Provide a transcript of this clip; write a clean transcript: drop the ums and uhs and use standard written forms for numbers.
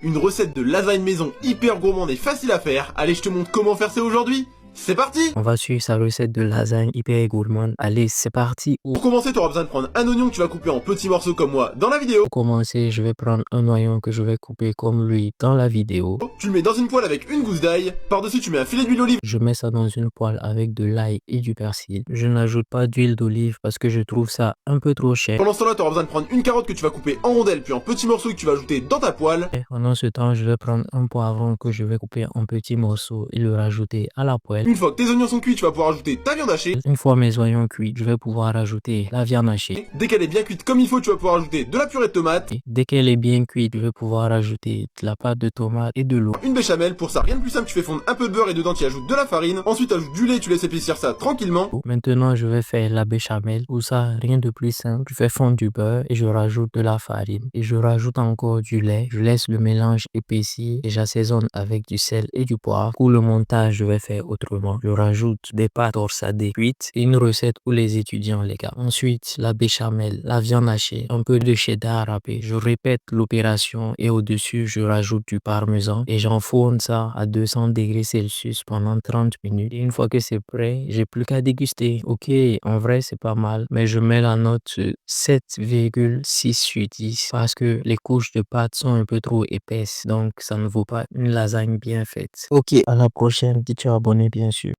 Une recette de lasagne maison hyper gourmande et facile à faire. Allez, je te montre comment faire ça aujourd'hui. C'est parti! On va suivre sa recette de lasagne hyper gourmande. Allez, c'est parti. Pour commencer, tu auras besoin de prendre un oignon que tu vas couper en petits morceaux comme moi dans la vidéo. Pour commencer, je vais prendre un oignon que je vais couper comme lui dans la vidéo. Tu le mets dans une poêle avec une gousse d'ail. Par-dessus, tu mets un filet d'huile d'olive. Je mets ça dans une poêle avec de l'ail et du persil. Je n'ajoute pas d'huile d'olive parce que je trouve ça un peu trop cher. Pendant ce temps-là, tu auras besoin de prendre une carotte que tu vas couper en rondelles puis en petits morceaux que tu vas ajouter dans ta poêle. Et pendant ce temps, je vais prendre un poivron que je vais couper en petits morceaux et le rajouter à la poêle. Une fois que tes oignons sont cuits, tu vas pouvoir ajouter ta viande hachée. Une fois mes oignons cuits, je vais pouvoir rajouter la viande hachée. Dès qu'elle est bien cuite comme il faut, tu vas pouvoir ajouter de la purée de tomate, Et dès qu'elle est bien cuite, je vais pouvoir rajouter de la pâte de tomate et de l'eau. une béchamel. Pour ça, rien de plus simple, tu fais fondre un peu de beurre et dedans tu y ajoutes de la farine. Ensuite, tu ajoutes du lait, tu laisses épaissir ça tranquillement. Maintenant, je vais faire la béchamel. Pour ça, rien de plus simple. Je fais fondre du beurre et je rajoute de la farine. Et je rajoute encore du lait. Je laisse le mélange épaissir et j'assaisonne avec du sel et du poivre. Pour le montage, je vais faire autrement. Je rajoute des pâtes torsadées cuites. Une recette pour les étudiants, les gars. Ensuite, la béchamel, la viande hachée, un peu de cheddar râpé. Je répète l'opération et au-dessus, je rajoute du parmesan et j'enfourne ça à 200 degrés Celsius pendant 30 minutes. Et une fois que c'est prêt, j'ai plus qu'à déguster. Ok, en vrai, c'est pas mal, mais je mets la note 7,6 sur 10 parce que les couches de pâte sont un peu trop épaisses, donc ça ne vaut pas une lasagne bien faite. Ok, à la prochaine. Si tu es abonné, bien sûr.